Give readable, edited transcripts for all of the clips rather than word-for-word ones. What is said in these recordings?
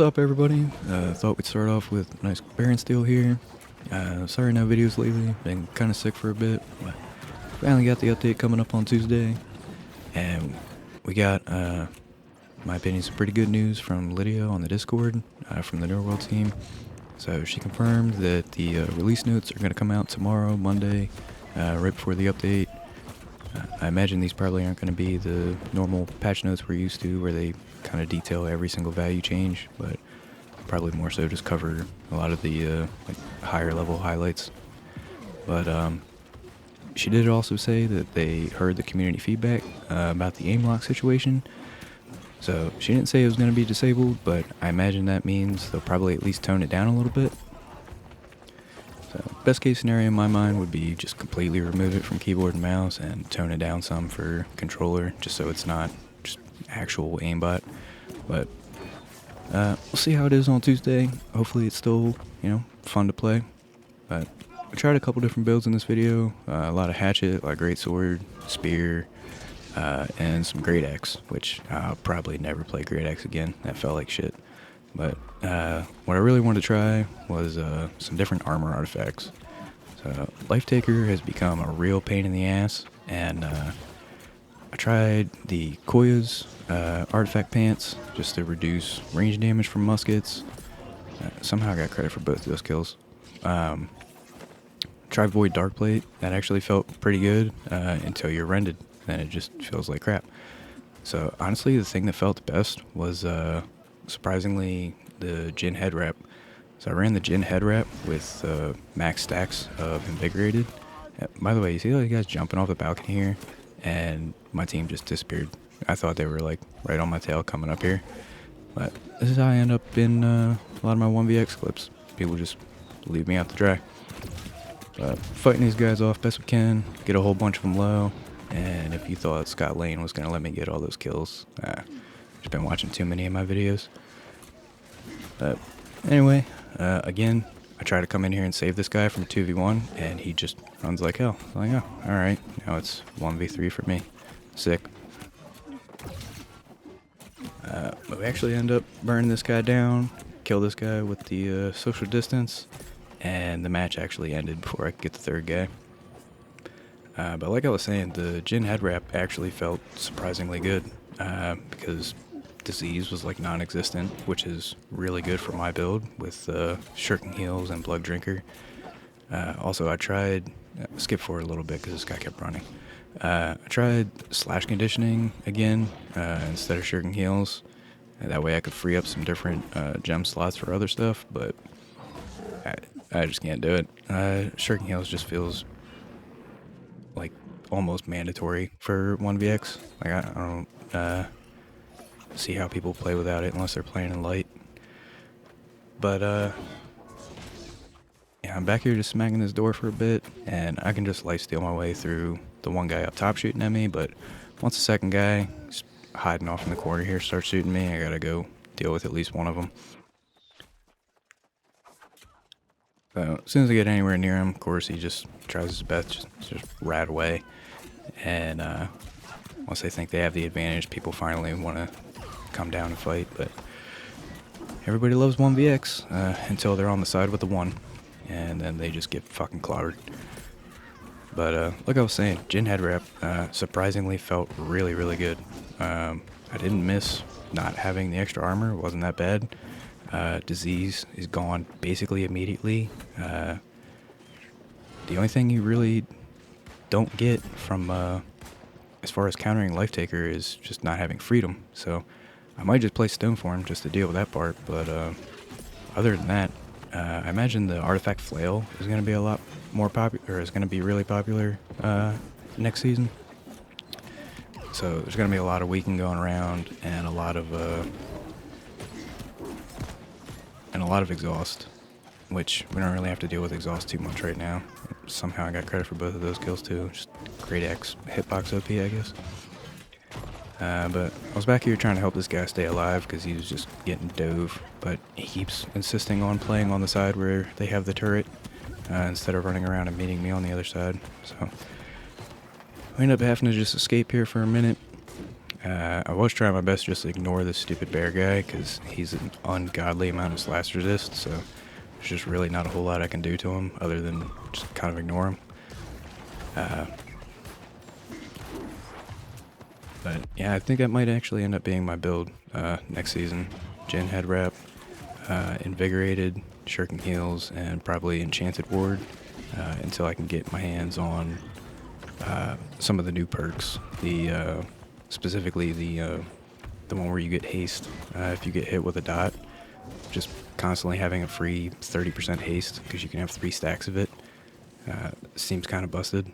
What's up, everybody? Thought we'd start off with a nice Baron Steel here. Sorry no videos lately, been kind of sick for a bit, but finally got the update coming up on Tuesday. And we got, my opinion, some pretty good news from Lydia on the Discord, from the New World team. So she confirmed that the release notes are going to come out tomorrow, Monday, right before the update. I imagine these probably aren't going to be the normal patch notes we're used to, where they kind of detail every single value change, but probably more so just cover a lot of the like higher level highlights. But she did also say that they heard the community feedback about the aim lock situation. So she didn't say it was going to be disabled, but I imagine that means they'll probably at least tone it down a little bit. So best case scenario in my mind would be just completely remove it from keyboard and mouse and tone it down some for controller, just so it's not just actual aimbot. But we'll see how it is on Tuesday. Hopefully it's still, fun to play. But I tried a couple different builds in this video. A lot of Hatchet, like Greatsword, Spear, and some Greataxe, which I'll probably never play Greataxe again. That felt like shit. But what I really wanted to try was some different armor artifacts. So Life Taker has become a real pain in the ass, and I tried the Koya's artifact pants just to reduce range damage from muskets. Somehow I got credit for both of those kills. Tried Void darkplate. That actually felt pretty good until you're rended, then it just feels like crap. So honestly, the thing that felt the best was surprisingly the djinn headwrap. So I ran the djinn headwrap with max stacks of invigorated. By the way, you see all you guys jumping off the balcony here, and my team just disappeared. I thought they were like right on my tail coming up here, but this is how I end up in a lot of my 1vx clips. People just leave me out to dry. But fighting these guys off best we can, get a whole bunch of them low, and if you thought Scott Lane was gonna let me get all those kills, just been watching too many of my videos. But anyway, again, I try to come in here and save this guy from 2v1, and he just runs like hell. I'm like, oh, alright, now it's 1v3 for me. Sick. But we actually end up burning this guy down, kill this guy with the social distance, and the match actually ended before I could get the third guy. But like I was saying, the djinn headwrap actually felt surprisingly good, because disease was like non-existent, which is really good for my build with shirking heals and blooddrinker. Also, I tried skip forward a little bit because this guy kept running. I tried slash conditioning again instead of shirking heals, and that way I could free up some different gem slots for other stuff, but I just can't do it. Shirking heals just feels like almost mandatory for 1vx. Like I don't see how people play without it unless they're playing in light. But yeah, I'm back here just smacking this door for a bit, and I can just lifesteal my way through the one guy up top shooting at me, but once the second guy is hiding off in the corner here starts shooting me, I gotta go deal with at least one of them. So as soon as I get anywhere near him, of course, he just tries his best just rat away. And once they think they have the advantage, people finally want to come down and fight. But everybody loves 1vx until they're on the side with the one, and then they just get fucking clobbered. But like I was saying, djinn headwrap surprisingly felt really, really good. I didn't miss not having the extra armor. It wasn't that bad. Disease is gone basically immediately. The only thing you really don't get from as far as countering Life Taker is just not having freedom. So I might just play Stoneform just to deal with that part, but other than that, I imagine the artifact flail is going to be a lot more popular, or is going to be really popular next season. So there's going to be a lot of weaken going around, and a lot of exhaust, which we don't really have to deal with exhaust too much right now. Somehow I got credit for both of those kills too. Just Greataxe hitbox OP, I guess. But I was back here trying to help this guy stay alive because he was just getting dove, but he keeps insisting on playing on the side where they have the turret instead of running around and meeting me on the other side. So we end up having to just escape here for a minute. I was trying my best just to ignore this stupid bear guy, because he's an ungodly amount of slash resist, so there's just really not a whole lot I can do to him other than just kind of ignore him. But yeah, I think that might actually end up being my build next season. Djinn headwrap, invigorated, shirking heals, and probably enchanted ward until I can get my hands on some of the new perks. Specifically the one where you get haste if you get hit with a dot. Just constantly having a free 30% haste because you can have 3 stacks of it seems kind of busted.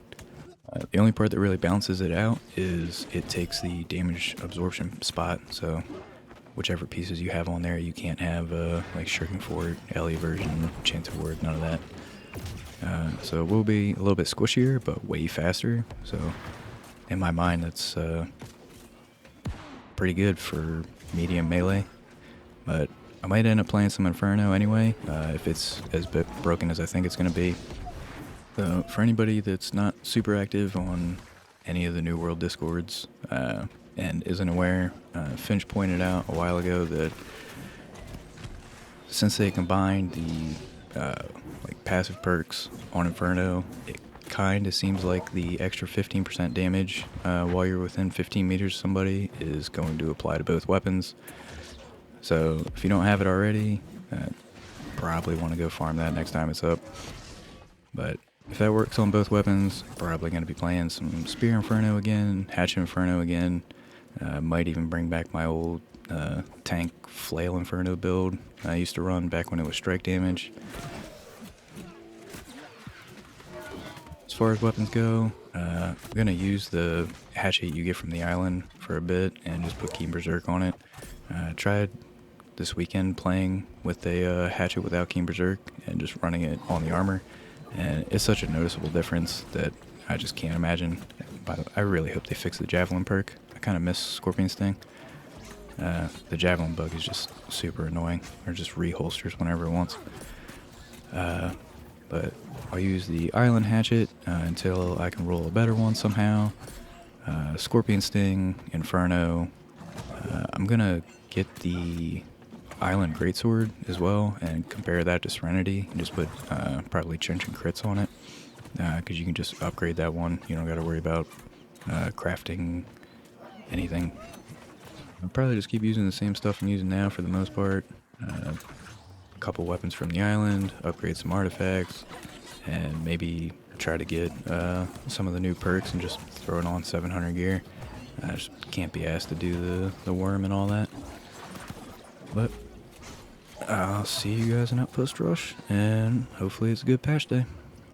The only part that really balances it out is it takes the damage absorption spot, so whichever pieces you have on there, you can't have like Shirking Fort, LE version, Enchanted Ward, none of that. So it will be a little bit squishier, but way faster, so in my mind that's pretty good for medium melee. But I might end up playing some Inferno anyway, if it's as broken as I think it's going to be. So for anybody that's not super active on any of the New World Discords and isn't aware, Finch pointed out a while ago that since they combined the like passive perks on Inferno, it kind of seems like the extra 15% damage while you're within 15 meters of somebody is going to apply to both weapons. So if you don't have it already, probably want to go farm that next time it's up. But if that works on both weapons, probably going to be playing some Spear Inferno again, Hatchet Inferno again. Might even bring back my old tank Flail Inferno build I used to run back when it was strike damage. As far as weapons go, I'm going to use the Hatchet you get from the island for a bit and just put Keen Berserk on it. Tried this weekend playing with a Hatchet without Keen Berserk and just running it on the armor. And it's such a noticeable difference that I just can't imagine. I really hope they fix the Javelin perk. I kind of miss Scorpion Sting. The Javelin bug is just super annoying, or just reholsters whenever it wants. But I'll use the Island Hatchet until I can roll a better one somehow. Scorpion Sting, Inferno. I'm going to get the Island Greatsword as well and compare that to Serenity and just put probably Chinch and crits on it because you can just upgrade that one. You don't got to worry about crafting anything. I'll probably just keep using the same stuff I'm using now for the most part. A couple weapons from the island, upgrade some artifacts, and maybe try to get some of the new perks and just throw it on 700 gear. I just can't be asked to do the worm and all that. But I'll see you guys in Outpost Rush, and hopefully it's a good patch day.